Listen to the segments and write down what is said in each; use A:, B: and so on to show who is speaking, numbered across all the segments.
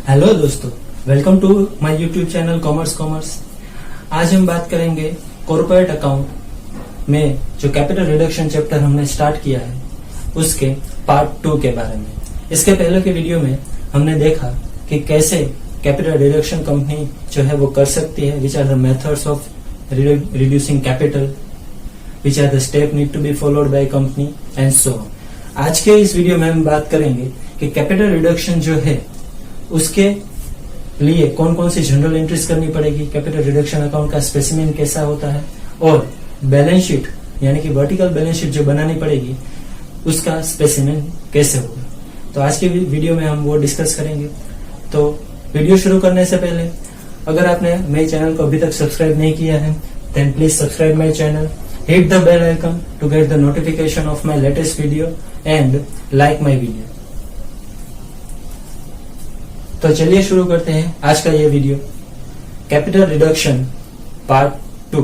A: Hello दोस्तों, welcome to my YouTube channel commerce. आज हम बात करेंगे कॉर्पोरेट अकाउंट में जो कैपिटल रिडक्शन चैप्टर हमने स्टार्ट किया है उसके पार्ट 2 के बारे में। इसके पहले के वीडियो में हमने देखा कि कैसे कैपिटल रिडक्शन कंपनी जो है वो कर सकती है, which are the methods of reducing capital, which are the step need to be followed by company and so on. आज के इस वीडियो में हम बात करेंगे कि कैपिटल रिडक्शन जो है उसके लिए कौन कौन सी जनरल एंट्रीज करनी पड़ेगी, कैपिटल रिडक्शन अकाउंट का स्पेसिमेन कैसा होता है और बैलेंस शीट यानी कि वर्टिकल बैलेंस शीट जो बनानी पड़ेगी उसका स्पेसिमेन कैसे होगा। तो आज के वीडियो में हम वो डिस्कस करेंगे। तो वीडियो शुरू करने से पहले अगर आपने मेरे चैनल को अभी तक सब्सक्राइब नहीं किया है then please subscribe my channel, hit the bell icon to get the notification of my latest video and like my video. तो चलिए शुरू करते हैं आज का ये video, capital reduction part 2।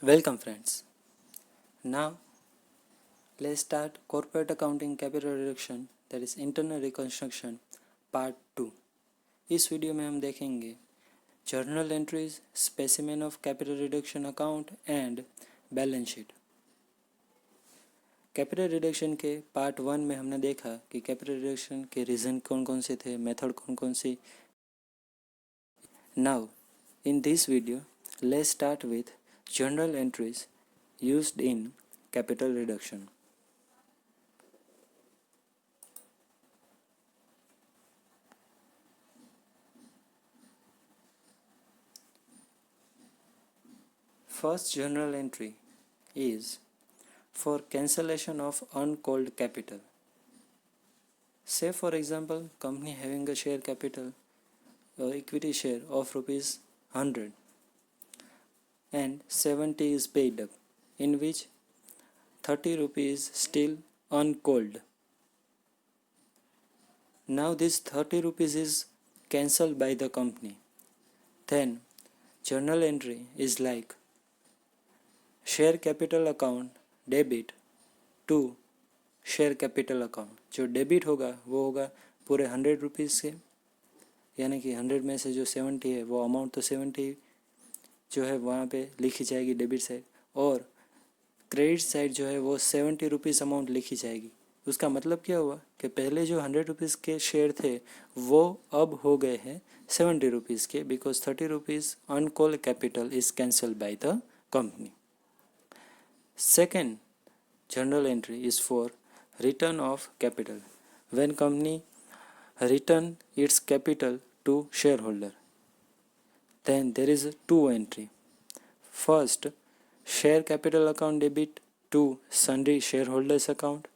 B: Welcome friends. Now let's start corporate accounting capital reduction, that is internal reconstruction part 2। इस video में हम देखेंगे journal entries, specimen of capital reduction account and balance sheet. Capital reduction के part 1 में हमने देखा कि capital reduction के रीज़न कौन कौन से थे, मेथड कौन कौन सी। Now in this video let's start with journal entries used in capital reduction. First journal entry is for cancellation of uncalled capital. Say for example, company having a share capital or equity share of rupees 100 and 70 is paid up, in which 30 rupees still uncalled. Now this 30 rupees is cancelled by the company. Then journal entry is like share capital account debit to share capital account। जो debit होगा वो होगा पूरे 100 rupees से, यानी कि 100 में से जो 70 है वो अमाउंट तो 70 जो है वहाँ पे लिखी जाएगी डेबिट साइड, और क्रेडिट साइड जो है वो 70 रुपीज़ अमाउंट लिखी जाएगी। उसका मतलब क्या हुआ कि पहले जो 100 रुपीज़ के शेयर थे वो अब हो गए हैं 70 रुपीज़ के, because 30 rupees uncalled capital is cancel by the company. Second general entry is for return of capital, when company return its capital to share holder. Then there is 2 entry. First, share capital account debit to sundry shareholders account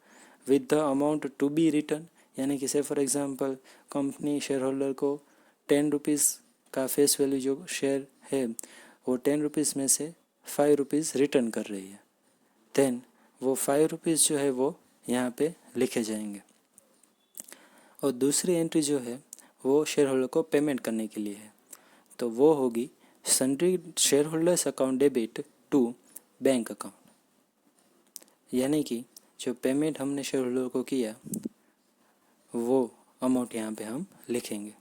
B: with the amount to be returned, यानी कि से for example company share holder को 10 rupees का face value जो share है वो 10 rupees में से 5 रुपीज़ रिटर्न कर रही है। देन वो 5 रुपीज़ जो है वो यहाँ पे लिखे जाएंगे। और दूसरी एंट्री जो है वो शेयर होल्डर को पेमेंट करने के लिए है, तो वो होगी sundry share holders account debit to bank account, यानी कि जो पेमेंट हमने शेयर होल्डर को किया वो अमाउंट यहाँ पे हम लिखेंगे।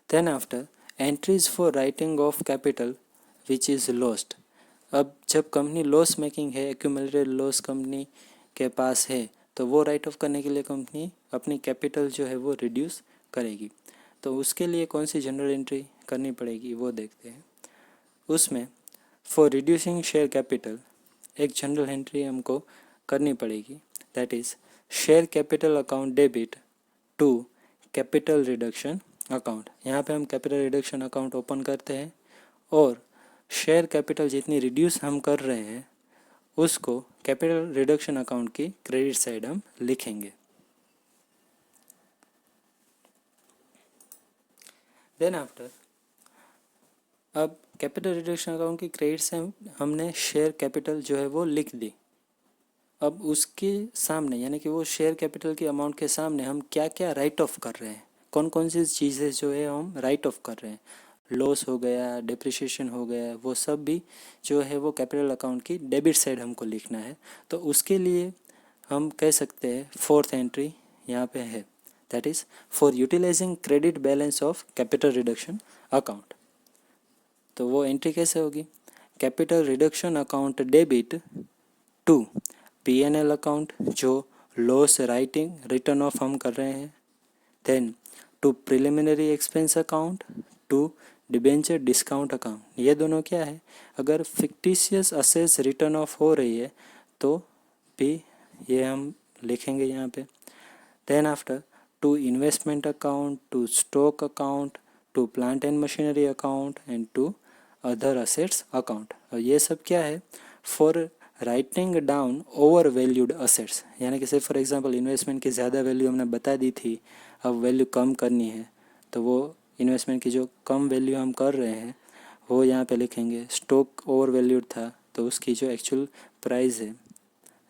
B: Then after entries for writing off capital which is lost. अब जब कंपनी लॉस मेकिंग है, एक्यूमुलेटेड लॉस कंपनी के पास है, तो वो राइट ऑफ करने के लिए कंपनी अपनी कैपिटल जो है वो रिड्यूस करेगी। तो उसके लिए कौन सी जनरल एंट्री करनी पड़ेगी वो देखते हैं। उसमें फॉर रिड्यूसिंग शेयर कैपिटल एक जनरल एंट्री हमको करनी पड़ेगी, that is share capital account debit to capital reduction account. यहाँ पे हम कैपिटल रिडक्शन अकाउंट ओपन करते हैं और शेयर कैपिटल जितनी रिड्यूस हम कर रहे हैं उसको कैपिटल रिडक्शन अकाउंट की क्रेडिट साइड हम लिखेंगे। देन आफ्टर अब कैपिटल रिडक्शन अकाउंट की क्रेडिट से हमने शेयर कैपिटल जो है वो लिख दी। अब उसके सामने यानी कि वो शेयर कैपिटल की अमाउंट के सामने हम क्या क्या राइट ऑफ कर रहे हैं, कौन कौन सी चीज़ें जो है हम राइट ऑफ कर रहे हैं, लॉस हो गया, डिप्रिशिएशन हो गया, वो सब भी जो है वो कैपिटल अकाउंट की डेबिट साइड हमको लिखना है। तो उसके लिए हम कह सकते हैं फोर्थ एंट्री यहाँ पे है, that is for utilizing credit balance of capital reduction account. तो वो एंट्री कैसे होगी? Capital reduction account debit to P&L account जो लॉस राइटिंग रिटर्न ऑफ हम कर रहे हैं, then to preliminary expense account to debenture discount account. ये दोनों क्या है? अगर फिक्टिशियस असेट्स रिटर्न ऑफ हो रही है तो भी ये हम लिखेंगे यहाँ पे। Then after to investment account to stock account to plant and machinery account and to other assets account. और ये सब क्या है? For writing down over valued assets, यानी कि सिर्फ फॉर एग्जांपल इन्वेस्टमेंट की ज़्यादा वैल्यू हमने बता दी थी, अब वैल्यू कम करनी है तो वो इन्वेस्टमेंट की जो कम वैल्यू हम कर रहे हैं वो यहाँ पे लिखेंगे। स्टॉक ओवर वैल्यूड था तो उसकी जो एक्चुअल प्राइस है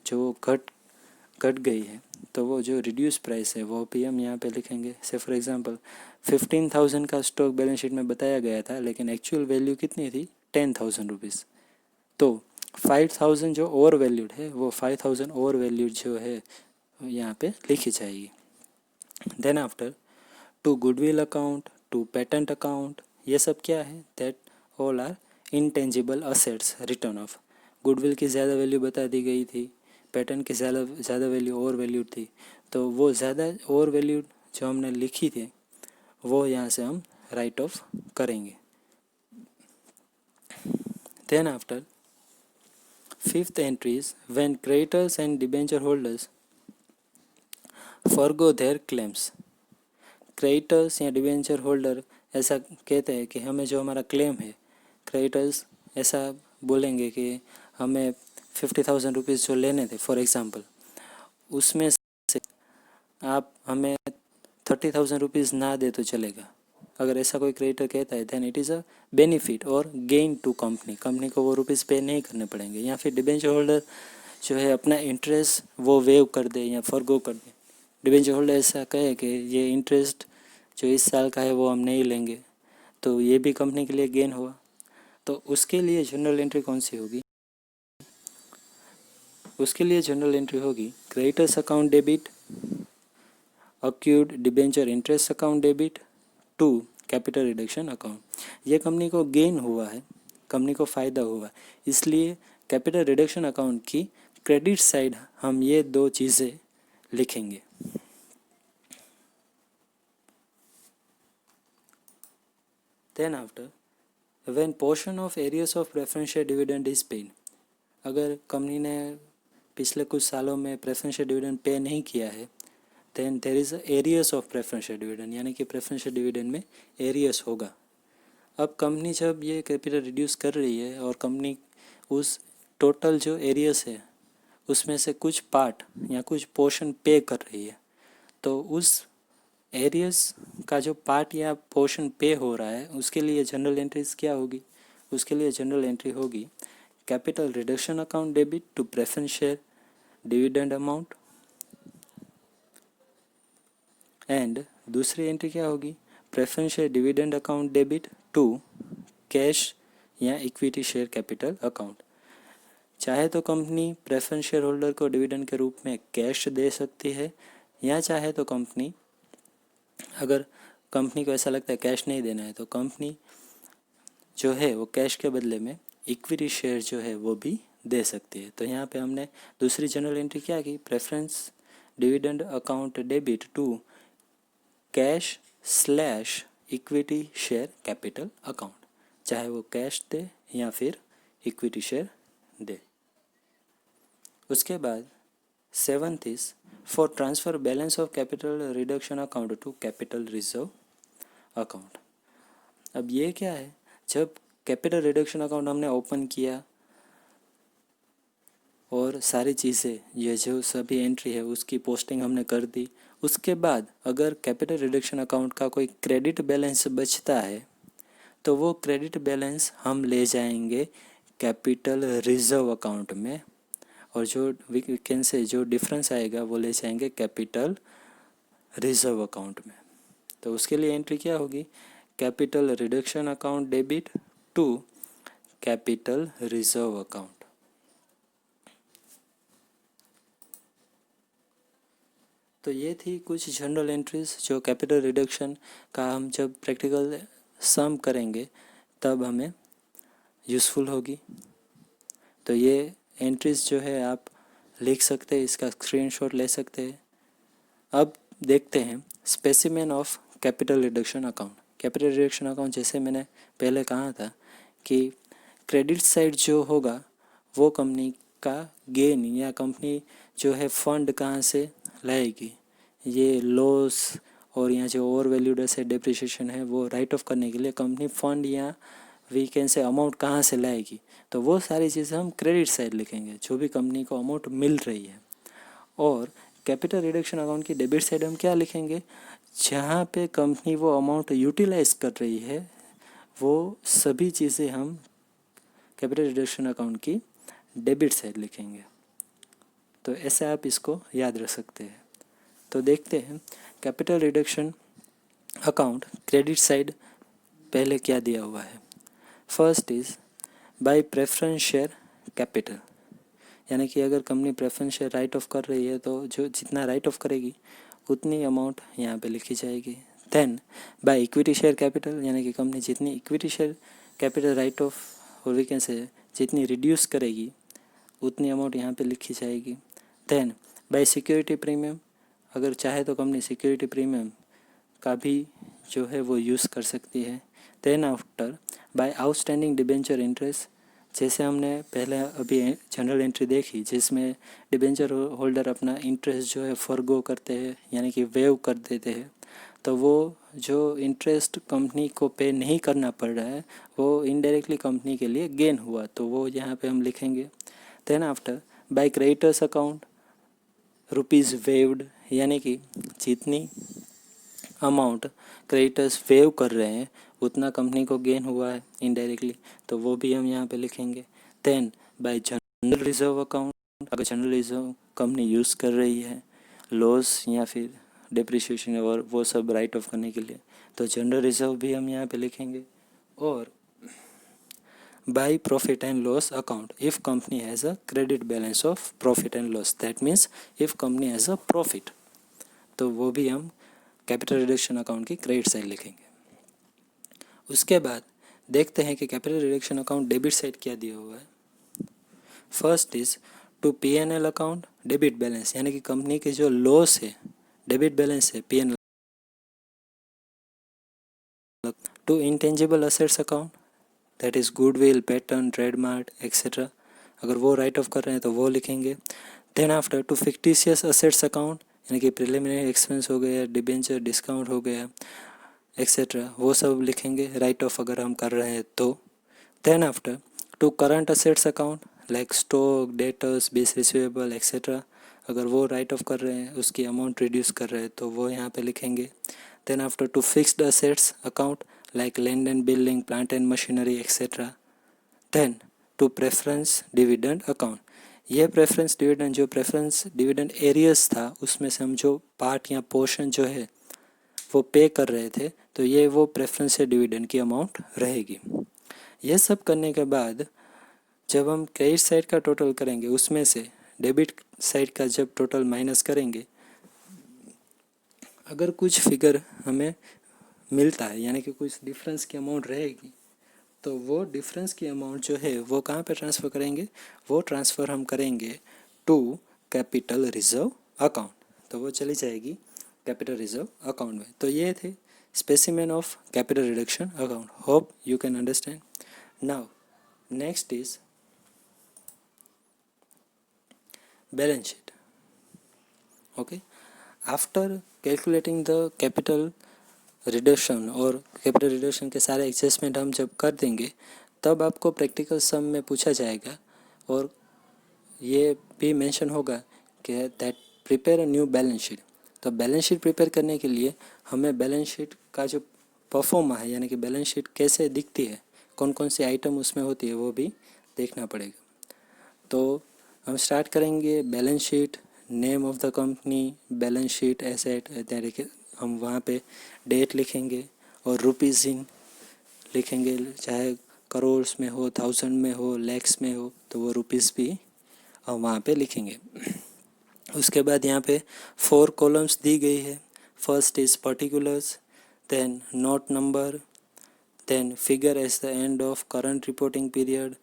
B: जो घट गई है तो वो जो रिड्यूस प्राइस है वो भी हम यहाँ पे लिखेंगे। से फॉर एग्जांपल 15,000 का स्टॉक बैलेंस शीट में बताया गया था लेकिन एक्चुअल वैल्यू कितनी थी? 10,000 रुपीज़। तो 5,000 जो ओवर वैल्यूड है वो 5,000 ओवर वैल्यूड जो है यहाँ पे लिखी जाएगी। Then after to goodwill account to patent account, ये सब क्या है? That all are intangible assets written off. Goodwill की ज़्यादा वैल्यू बता दी गई थी, पेटेंट की ज़्यादा वैल्यू ओवर वैल्यूड थी, तो वो ज़्यादा ओवर वैल्यूड जो हमने लिखी थी वो यहाँ से हम राइट ऑफ करेंगे। Then after fifth entry is when creditors and debenture holders forgo their claims. Creditors या डिबेंचर होल्डर ऐसा कहते हैं कि हमें जो हमारा क्लेम है, क्रेडिटर्स ऐसा बोलेंगे कि हमें 50,000 रुपीज़ जो लेने थे फॉर एग्ज़ाम्पल, उसमें से आप हमें 30,000 रुपीज़ ना दे तो चलेगा। अगर ऐसा कोई क्रेडिटर कहता है then it is a benefit और गेन टू कंपनी को वो रुपीज़ पे नहीं करने पड़ेंगे। या फिर डिबेंचर होल्डर जो है अपना इंटरेस्ट वो वेव कर दे या फॉरगो कर दे। डिबेंचर होल्डर ऐसा कहे कि ये इंटरेस्ट जो इस साल का है वो हम नहीं लेंगे, तो ये भी कंपनी के लिए गेन हुआ। तो उसके लिए जनरल एंट्री कौन सी होगी? उसके लिए जनरल एंट्री होगी creditors account debit accrued debenture interest account debit to capital reduction account. ये कंपनी को गेन हुआ है, कंपनी को फ़ायदा हुआ, इसलिए कैपिटल रिडक्शन अकाउंट की क्रेडिट साइड हम ये दो चीज़ें लिखेंगे। Then after when portion of arrears of preferential dividend is paid, अगर कंपनी ने पिछले कुछ सालों में प्रेफरेंशियल डिविडेंड पे नहीं किया है then there is arrears of preferential dividend, यानी कि प्रेफरेंशियल डिविडेंड में एरियर्स होगा। अब कंपनी जब ये कैपिटल रिड्यूस कर रही है और कंपनी उस टोटल जो एरियर्स है उसमें से कुछ पार्ट या कुछ पोर्शन पे कर रही है, तो उस एरियर्स का जो पार्ट या पोर्शन पे हो रहा है उसके लिए जनरल एंट्रीज क्या होगी? उसके लिए जनरल एंट्री होगी capital reduction account debit to preference share dividend amount, and दूसरी एंट्री क्या होगी? Preference share dividend account debit to cash या इक्विटी शेयर कैपिटल अकाउंट। चाहे तो कंपनी प्रेफरेंस शेयर होल्डर को डिविडेंड के रूप में कैश दे सकती है, या चाहे तो कंपनी, अगर कंपनी को ऐसा लगता है कैश नहीं देना है तो कंपनी जो है वो कैश के बदले में इक्विटी शेयर जो है वो भी दे सकती है। तो यहाँ पे हमने दूसरी जनरल एंट्री क्या की? Preference dividend account debit to cash slash equity share capital account, चाहे वो कैश दे या फिर इक्विटी शेयर दे। उसके बाद seventh is for transfer balance of capital reduction account to capital reserve account. अब ये क्या है? जब कैपिटल रिडक्शन अकाउंट हमने ओपन किया और सारी चीज़ें ये जो सभी एंट्री है उसकी पोस्टिंग हमने कर दी, उसके बाद अगर कैपिटल रिडक्शन अकाउंट का कोई क्रेडिट बैलेंस बचता है तो वो क्रेडिट बैलेंस हम ले जाएंगे कैपिटल रिजर्व अकाउंट में, और जो वीकेंड से जो डिफरेंस आएगा वो ले जाएंगे कैपिटल रिजर्व अकाउंट में। तो उसके लिए एंट्री क्या होगी? Capital reduction account debit to capital reserve account. तो ये थी कुछ जनरल एंट्रीज जो कैपिटल रिडक्शन का हम जब प्रैक्टिकल सम करेंगे तब हमें यूज़फुल होगी। तो ये एंट्रीज जो है आप लिख सकते हैं, इसका स्क्रीनशॉट ले सकते हैं। अब देखते हैं specimen of capital reduction account. Capital reduction account जैसे मैंने पहले कहा था कि क्रेडिट साइड जो होगा वो कंपनी का गेन या कंपनी जो है फंड कहाँ से लाएगी, ये लॉस और यहाँ जो ओवर वैल्यूड एसेट डेप्रिसिएशन है वो राइट ऑफ करने के लिए कंपनी फंड या वी कैन से अमाउंट कहाँ से लाएगी। तो वो सारी चीज़ें हम क्रेडिट साइड लिखेंगे, जो भी कंपनी को अमाउंट मिल रही है। और कैपिटल रिडक्शन अकाउंट की डेबिट साइड हम क्या लिखेंगे, जहाँ पे कंपनी वो अमाउंट यूटिलाइज कर रही है वो सभी चीज़ें हम कैपिटल रिडक्शन अकाउंट की डेबिट साइड लिखेंगे। तो ऐसे आप इसको याद रख सकते हैं। तो देखते हैं capital reduction account credit side पहले क्या दिया हुआ है। First is by preference share capital, यानी कि अगर company preference share right of कर रही है तो जो जितना राइट ऑफ करेगी उतनी अमाउंट यहाँ पे लिखी जाएगी। Then by equity share capital, यानी कि कंपनी जितनी equity share capital write off और वी कैन से जितनी रिड्यूस करेगी उतनी अमाउंट यहाँ पे लिखी जाएगी। देन बाय सिक्योरिटी प्रीमियम, अगर चाहे तो कंपनी सिक्योरिटी प्रीमियम का भी जो है वो यूज़ कर सकती है। Then after by outstanding debenture interest, जैसे हमने पहले अभी जनरल एंट्री देखी जिसमें डिबेंचर होल्डर अपना इंटरेस्ट जो है फॉरगो करते हैं, यानी कि वेव कर देते हैं। तो वो जो इंटरेस्ट कंपनी को पे नहीं करना पड़ रहा है वो इनडायरेक्टली कंपनी के लिए गेन हुआ, तो वो यहाँ पे हम लिखेंगे। Then after by creditors account rupees waived, यानी कि जितनी अमाउंट क्रेडिटर्स वेव कर रहे हैं उतना कंपनी को गेन हुआ है इनडायरेक्टली, तो वो भी हम यहाँ पे लिखेंगे। Then by general reserve account, अगर जनरल रिजर्व कंपनी यूज़ कर रही है लॉस या फिर डिप्रिसिएशन और वो सब राइट ऑफ करने के लिए, तो जनरल रिजर्व भी हम यहाँ पे लिखेंगे। और by profit and loss account, if company has a credit balance of profit and loss, that means if company has a profit, तो वो भी हम कैपिटल रिडक्शन अकाउंट की क्रेडिट साइड लिखेंगे। उसके बाद देखते हैं कि capital reduction account debit side क्या दिया हुआ है। First is to P&L account debit balance, यानी कि कंपनी के जो लॉस है डेबिट बैलेंस है P&L। To intangible assets account, that is goodwill, patent, trademark etcetera, अगर वो राइट ऑफ कर रहे हैं तो वो लिखेंगे। Then after to fictitious assets account, यानी कि प्रिलिमिनरी एक्सपेंस हो गया, डिबेंचर डिस्काउंट हो गया एक्सेट्रा, वो सब लिखेंगे राइट ऑफ अगर हम कर रहे हैं तो। Then after to current assets account like stock, debtors, bills receivable etcetera, अगर वो राइट ऑफ कर रहे हैं उसकी अमाउंट रिड्यूस कर रहे हैं तो वो यहाँ पे लिखेंगे। Then after to fixed assets account like land and building, plant and machinery etcetera. Then to preference dividend account, ये प्रेफरेंस डिविडेंड जो प्रेफरेंस डिविडेंड एरियस था उसमें से हम जो पार्ट या पोर्शन जो है वो पे कर रहे थे, तो ये वो प्रेफरेंस से डिविडेंड की अमाउंट रहेगी। ये सब करने के बाद जब हम क्रेडिट साइड का टोटल करेंगे उसमें से डेबिट साइड का जब टोटल माइनस करेंगे, अगर कुछ फिगर हमें मिलता है यानी कि कुछ डिफरेंस की अमाउंट रहेगी, तो वो डिफरेंस की अमाउंट जो है वो कहाँ पे ट्रांसफ़र करेंगे, वो ट्रांसफ़र हम करेंगे टू कैपिटल रिजर्व अकाउंट, तो वो चली जाएगी कैपिटल रिजर्व अकाउंट में। तो ये थे specimen of capital reduction account. Hope you can understand. Now next is balance sheet. Okay, after calculating the capital reduction और कैपिटल रिडक्शन के सारे एडजस्टमेंट हम जब कर देंगे तब आपको प्रैक्टिकल सम में पूछा जाएगा और ये भी मेंशन होगा कि that prepare a new balance sheet. तो बैलेंस शीट प्रिपेयर करने के लिए हमें बैलेंस शीट का जो परफॉर्मा है यानी कि बैलेंस शीट कैसे दिखती है, कौन कौन सी आइटम उसमें होती है वो भी देखना पड़ेगा। तो हम स्टार्ट करेंगे balance sheet, name of the company, balance sheet asset, देखिए हम वहाँ पे डेट लिखेंगे और रुपीज़ इन लिखेंगे, चाहे करोड़ में हो, थाउजेंड में हो, लैक्स में हो, तो वो रुपीज़ भी हम वहाँ पे लिखेंगे। उसके बाद यहाँ पे 4 कॉलम्स दी गई है. First is particulars, then note number, then figure as the end of current reporting period,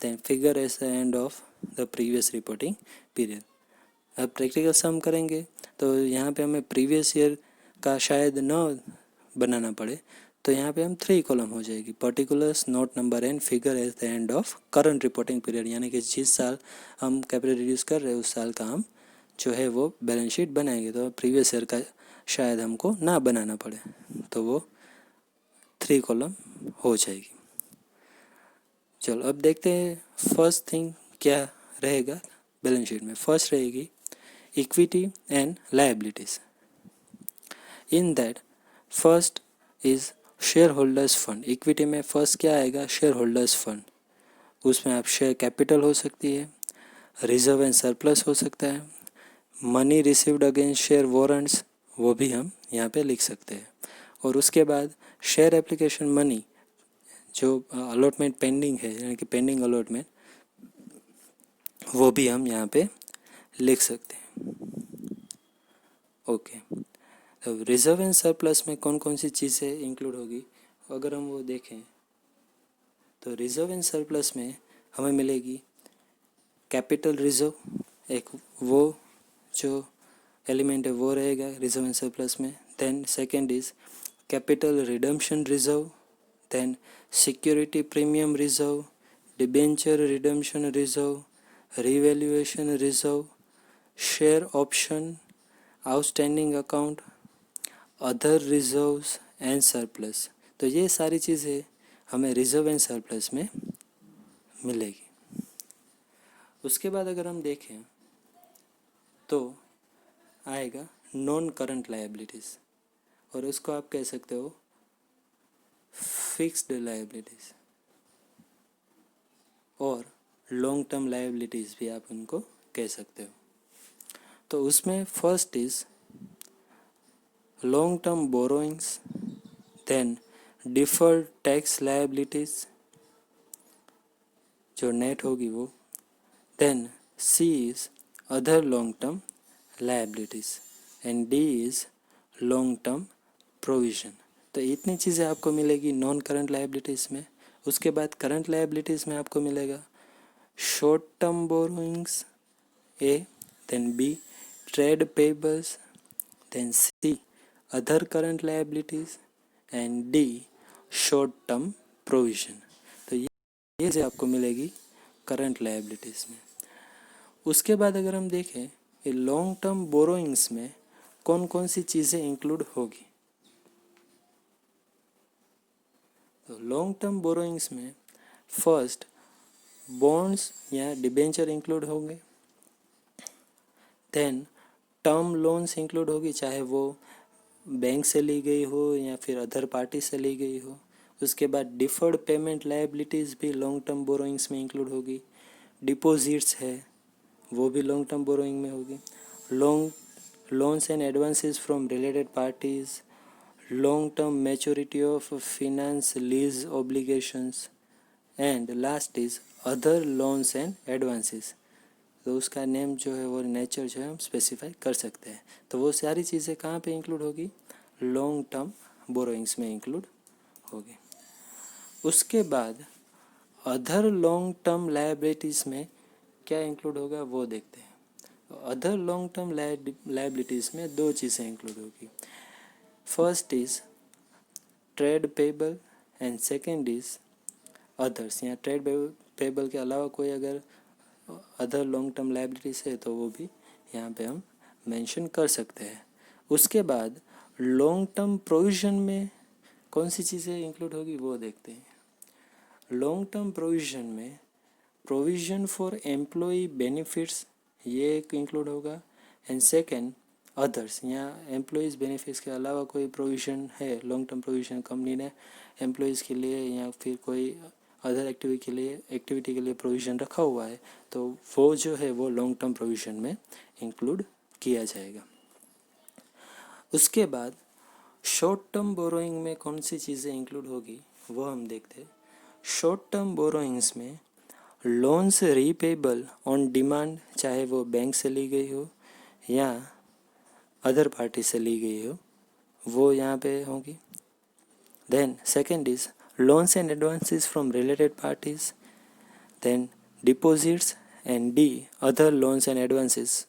B: then figure as the end of the previous reporting period. अब प्रैक्टिकल सम करेंगे तो यहाँ पे हमें प्रीवियस ईयर का शायद न बनाना पड़े, तो यहाँ पे हम 3 कॉलम हो जाएगी, particulars, note number and figure at the end of current reporting period. यानी कि जिस साल हम कैपिटल रिड्यूस कर रहे हैं उस साल का हम जो है वो बैलेंस शीट बनाएंगे, तो प्रीवियस ईयर का शायद हमको ना बनाना पड़े, तो वो 3 कॉलम हो जाएगी. चलो अब देखते हैं फर्स्ट थिंग क्या रहेगा बैलेंस शीट में. फर्स्ट रहेगी equity and liabilities. In that first is share holders fund. Equity में फर्स्ट क्या आएगा, शेयर होल्डर्स फंड. उसमें आप शेयर कैपिटल हो सकती है, रिजर्व एंड सरप्लस हो सकता है, money received against share warrants, वो भी हम यहाँ पे लिख सकते हैं. और उसके बाद शेयर एप्लीकेशन मनी, जो अलॉटमेंट पेंडिंग है यानी कि पेंडिंग अलॉटमेंट, वो भी हम यहाँ पे लिख सकते हैं. ओके, तो रिजर्व एंड सरप्लस में कौन कौन सी चीज़ें इंक्लूड होगी, अगर हम वो देखें तो रिजर्व एंड सरप्लस में हमें मिलेगी कैपिटल रिजर्व, एक वो जो एलिमेंट है वो रहेगा रिजर्व एंड सरप्लस में. Then second is capital redemption reserve, then security premium reserve, debenture redemption reserve, revaluation reserve, share option, outstanding account, other reserves and surplus. तो ये सारी चीज़ें हमें रिजर्व एंड सरप्लस में मिलेगी. उसके बाद अगर हम देखें तो आएगा नॉन करंट लायबिलिटीज़, और उसको आप कह सकते हो फिक्स्ड लायबिलिटीज़ और लॉन्ग टर्म लायबिलिटीज़ भी आप उनको कह सकते हो. तो उसमें first is long term borrowings, then deferred tax liabilities जो नेट होगी वो, then C is other long term liabilities and D is long term provision. तो इतनी चीज़ें आपको मिलेगी नॉन करंट लायबिलिटीज़ में. उसके बाद करंट लायबिलिटीज़ में आपको मिलेगा short term borrowings A, then B trade payables, then C other current liabilities and D short term provision. तो ये चीज़ें आपको मिलेगी करंट लायबिलिटीज़ में. उसके बाद अगर हम देखें ये लॉन्ग टर्म बोरोइंग्स में कौन कौन सी चीज़ें इंक्लूड होगी, तो लॉन्ग टर्म बोरोइंग्स में फर्स्ट बॉन्ड्स या डिबेंचर इंक्लूड होंगे, देन टर्म लोन्स इंक्लूड होगी, चाहे वो बैंक से ली गई हो या फिर अदर पार्टी से ली गई हो. उसके बाद डिफर्ड पेमेंट लायबिलिटीज़ भी लॉन्ग टर्म बोरोइंग्स में इंक्लूड होगी. डिपॉजिट्स है वो भी लॉन्ग टर्म बोरोइंग में होगी. Loans and advances from related parties, long term maturity of finance lease obligations, and last is other loans and advances. तो उसका नेम जो है वो नेचर जो है हम स्पेसिफाई कर सकते हैं. तो वो सारी चीज़ें कहाँ पे इंक्लूड होगी, लॉन्ग टर्म बोरोइंग्स में इंक्लूड होगी. उसके बाद अदर लॉन्ग टर्म लायबिलिटीज़ में क्या इंक्लूड होगा वो देखते हैं. अदर लॉन्ग टर्म लायबिलिटीज़ में 2 चीज़ें इंक्लूड होगी. First is trade payable and second is others. यहाँ ट्रेड पेबल के अलावा कोई अगर अदर लॉन्ग टर्म लायबिलिटीज़ है तो वो भी यहाँ पे हम मेंशन कर सकते हैं. उसके बाद लॉन्ग टर्म प्रोविज़न में कौन सी चीज़ें इंक्लूड होगी वो देखते हैं. लॉन्ग टर्म प्रोविज़न में प्रोविज़न फॉर एम्प्लॉई बेनिफिट्स ये एक इंक्लूड होगा, एंड सेकेंड अदर्स. यहाँ एम्प्लॉयज़ बेनिफिट्स के अलावा कोई प्रोविज़न है, लॉन्ग टर्म प्रोविज़न कंपनी ने एम्प्लॉयज़ के लिए या फिर कोई अदर एक्टिविटी के लिए प्रोविज़न रखा हुआ है, तो वो जो है वो लॉन्ग टर्म प्रोविज़न में इंक्लूड किया जाएगा. उसके बाद शॉर्ट टर्म बोरोइंग में कौन सी चीज़ें इंक्लूड होगी वो हम देखते हैं. शॉर्ट टर्म बोरोइंग्स में लोन्स रीपेबल ऑन डिमांड, चाहे वो बैंक से ली गई हो या अदर पार्टी से ली गई हो वो यहाँ पे होगी। Then second is loans and advances from related parties. Then deposits and D other loans and advances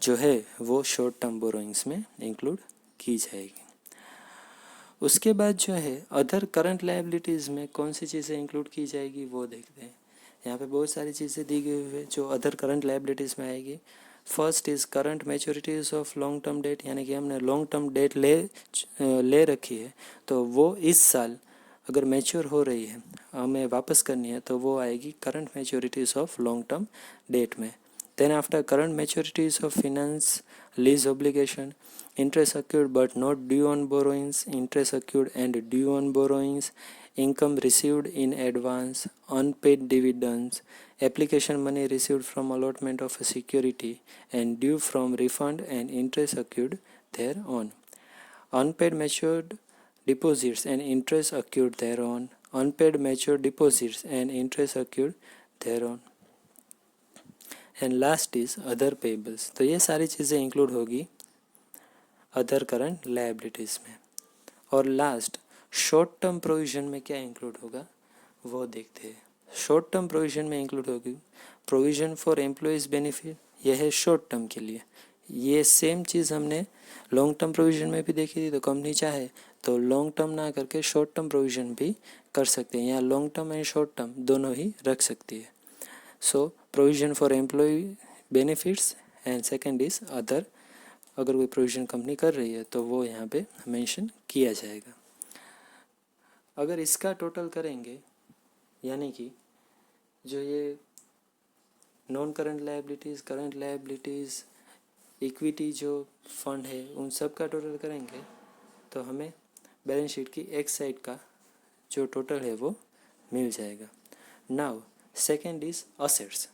B: जो है वो शॉर्ट टर्म बोरोइंग्स में इंक्लूड की जाएगी। उसके बाद जो है अदर करंट लायबिलिटीज़ में कौन सी चीज़ें इंक्लूड की जाएगी वो देखते हैं। यहाँ पे बहुत सारी चीज़ें दी गई हुई है जो अदर करंट लायबिलिटीज़ में आएगी। First is current maturities of long term debt, यानी कि हमने लॉन्ग टर्म डेट ले रखी है तो वो इस साल अगर मैच्योर हो रही है हमें वापस करनी है तो वो आएगी current maturities of long term debt में। Then after current maturities of finance lease obligation, interest accrued but not due on borrowings, interest accrued and due on borrowings, income received in advance, unpaid dividends, application money received from allotment of a security and due from refund and interest accrued thereon, unpaid matured deposits and interest accrued thereon, unpaid matured deposits and interest accrued thereon, and last is other payables। तो ये सारी चीज़ें include होगी other current liabilities में। और last short term provision में क्या include होगा वो देखते हैं। शॉर्ट टर्म प्रोविज़न में इंक्लूड होगी प्रोविज़न फॉर एम्प्लॉयज़ बेनिफिट, यह है शॉर्ट टर्म के लिए। ये सेम चीज़ हमने लॉन्ग टर्म प्रोविज़न में भी देखी थी। तो कंपनी चाहे तो लॉन्ग टर्म ना करके शॉर्ट टर्म प्रोविज़न भी कर सकते हैं, या long term and short term दोनों ही रख सकती है। So provision for employee benefits and second is other, अगर कोई प्रोविज़न कंपनी कर रही है तो वो यहाँ पे मेंशन किया जाएगा। अगर इसका टोटल करेंगे यानी कि जो ये non current liabilities, current liabilities, equity जो फंड है उन सब का टोटल करेंगे तो हमें बैलेंस शीट की एक साइड का जो टोटल है वो मिल जाएगा। Now second is assets.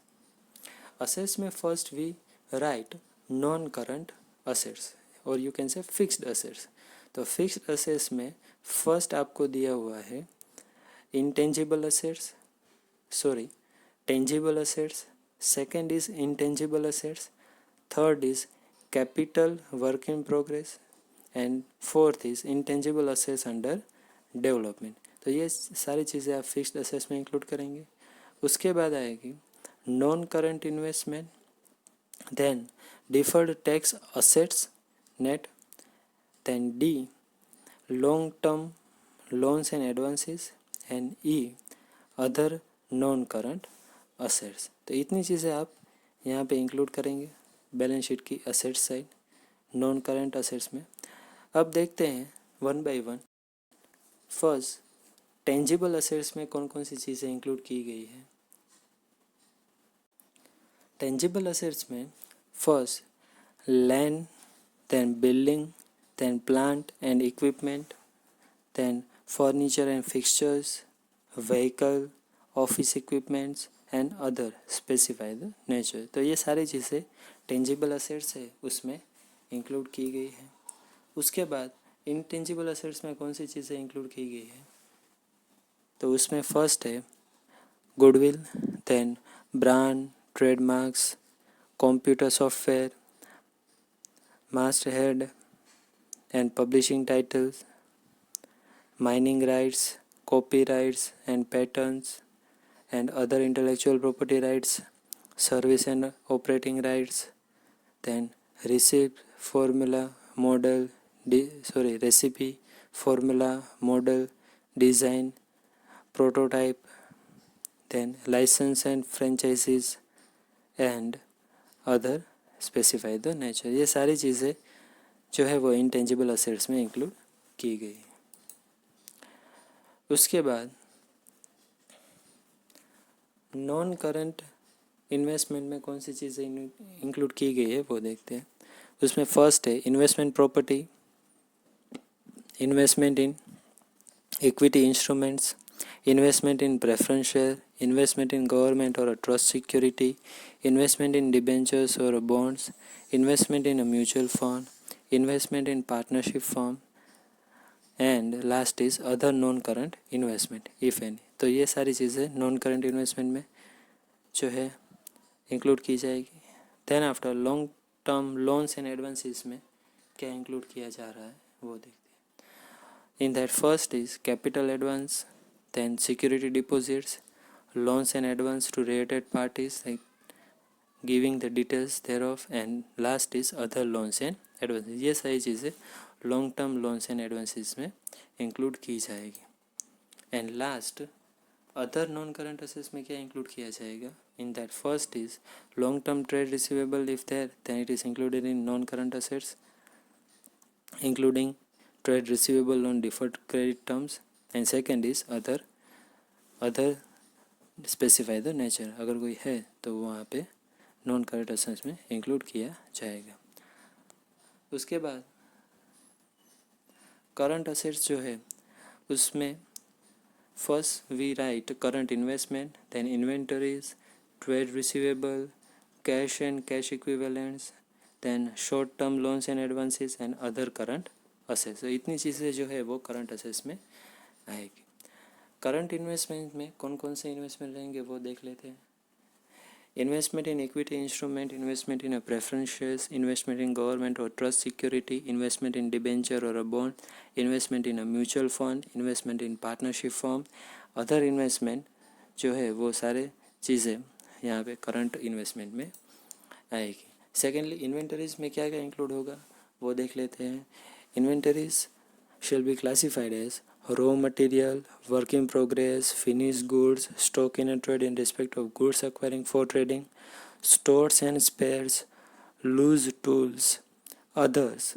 B: Assets में first we write non current assets और you can say fixed assets. तो फिक्स्ड असेट्स में फर्स्ट आपको दिया हुआ है intangible assets, tangible assets, second is intangible assets, third is capital work in progress and fourth is intangible assets under development. तो ये सारी चीज़ें आप फिक्स्ड असेट्स में इंक्लूड करेंगे। उसके बाद आएगी non current investment, then deferred tax assets net, then D long term loans and advances, and E other non current assets। तो इतनी चीज़ें आप यहाँ पे इंक्लूड करेंगे बैलेंस शीट की assets side non current assets में। अब देखते हैं one by one. First tangible assets में कौन कौन सी चीज़ें इंक्लूड की गई है। टेंजिबल असेट्स में first land, then building, then plant and equipment, then furniture and fixtures, vehicle, office equipments and other specify the nature। तो ये सारी चीज़ें टेंजिबल असेट्स है उसमें इंक्लूड की गई है। उसके बाद इंटेंजिबल असेट्स में कौन सी चीज़ें इंक्लूड की गई है तो उसमें फर्स्ट है goodwill, then brand, trademarks, computer software, masthead and publishing titles, mining rights, copyrights and patents and other intellectual property rights, service and operating rights, then recipe, formula, model, recipe, formula, model, design, prototype, then license and franchises and other specify the nature. ये सारी चीज़ें जो है वो intangible assets में include की गई। उसके बाद नॉन करंट इन्वेस्टमेंट में कौन सी चीज़ें इंक्लूड की गई है वो देखते हैं। उसमें फर्स्ट है investment property, investment in equity instruments, investment in preference share, investment in government or a trust security, investment in debentures or bonds, investment in a mutual fund, investment in partnership firm, and last is other non current investment if any। तो ये सारी चीज़ें non current investment में जो है include की जाएगी। Then after long term loans and advances में क्या इंक्लूड किया जा रहा है वो देखते हैं. In that first is capital advance, then security deposits, loans and advance to related parties, like giving the details thereof, and last is other loans and advances. ये सारी चीज़ें long term loans and advances में include की जाएगी. And last other non current assets में क्या include किया जाएगा. In that first is long term trade receivable, if there then it is included in non current assets including trade receivable on deferred credit terms. And second is other specify the nature, अगर कोई है तो वहाँ पे non current assets में include किया जाएगा. उसके बाद करंट असेट्स जो है उसमें first we write current investment, then inventories, trade receivable, cash and cash equivalents, then short term loans and advances and other current assets. इतनी चीज़ें जो है वो करंट असेट्स में आएगी. करंट इन्वेस्टमेंट में कौन कौन से इन्वेस्टमेंट रहेंगे वो देख लेते हैं. Investment in equity instrument, investment in a preference shares, investment in government or trust security, investment in debenture or a bond, investment in a mutual fund, investment in partnership firm, other investment जो है वो सारे चीज़ें यहाँ पे current investment में आएगी. Secondly inventories में क्या क्या इंक्लूड होगा वो देख लेते हैं. Inventories shall be classified as raw material, work in progress, finished goods, stock in a trade in respect of goods acquiring for trading, stores and spares, loose tools, others.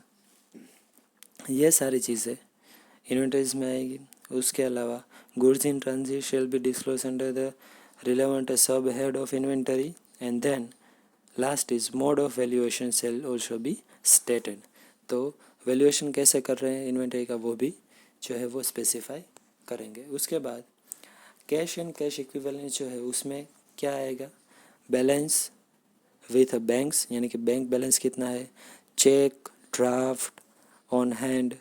B: ये सारी चीज़ें इन्वेंटरीज में आएगी. उसके अलावा goods in transit shall be disclosed under the relevant sub head of inventory, and then last is mode of valuation shall also be stated. तो valuation कैसे कर रहे हैं इन्वेंटरी का वो भी जो है वो स्पेसिफाई करेंगे. उसके बाद कैश एंड कैश इक्विवेलेंट जो है उसमें क्या आएगा. बैलेंस विथ बैंक्स, यानी कि बैंक बैलेंस कितना है, cheque, draft, on hand,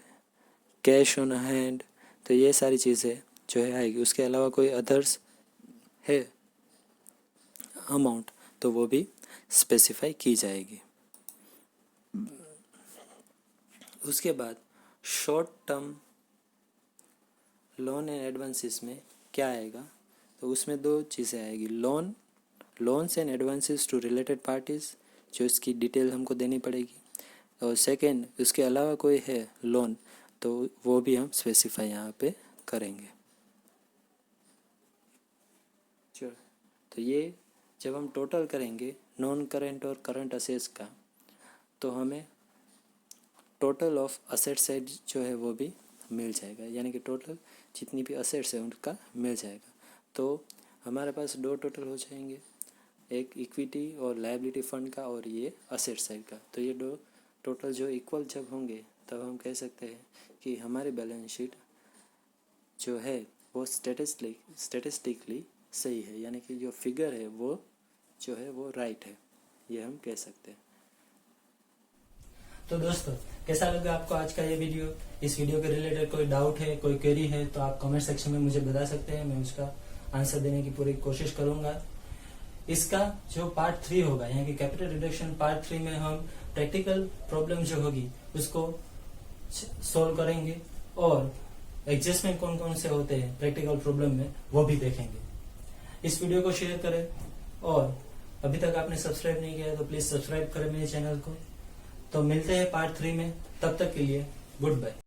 B: cash on hand, तो ये सारी चीज़ें जो है आएगी. उसके अलावा कोई अदर्स है अमाउंट तो वो भी स्पेसिफाई की जाएगी. उसके बाद short term loan and advances में क्या आएगा, तो उसमें दो चीज़ें आएगी. Loans and advances to related parties, जो इसकी डिटेल हमको देनी पड़ेगी. और सेकेंड उसके अलावा कोई है लोन तो वो भी हम स्पेसिफाई यहाँ पे करेंगे. चलो, तो ये जब हम टोटल करेंगे नॉन करेंट और करंट असेट्स का तो हमें टोटल ऑफ असेट साइड जो है वो भी मिल जाएगा, यानी कि टोटल जितनी भी असेट्स है उनका मिल जाएगा. तो हमारे पास दो टोटल हो जाएंगे, एक इक्विटी और लायबिलिटी फंड का और ये असेट साइड का. तो ये दो टोटल जो इक्वल जब होंगे तब हम कह सकते हैं कि हमारी बैलेंस शीट जो है वो स्टेटिस्टिकली सही है, यानी कि जो फिगर है वो जो है वो राइट है, ये हम कह सकते हैं.
A: तो दोस्तों कैसा लगा आपको आज का ये वीडियो. इस वीडियो के रिलेटेड कोई डाउट है, कोई क्वेरी है तो आप कमेंट सेक्शन में मुझे बता सकते हैं. मैं उसका आंसर देने की पूरी कोशिश करूंगा. इसका जो पार्ट 3 होगा, यानी कि कैपिटल रिडक्शन पार्ट 3 में हम प्रैक्टिकल प्रॉब्लम जो होगी उसको सॉल्व करेंगे और एडजस्टमेंट कौन कौन से होते हैं प्रैक्टिकल प्रॉब्लम में वो भी देखेंगे. इस वीडियो को शेयर करें और अभी तक आपने सब्सक्राइब नहीं किया है तो प्लीज सब्सक्राइब करें मेरे चैनल को. तो मिलते हैं पार्ट 3 में, तब तक के लिए गुड बाय.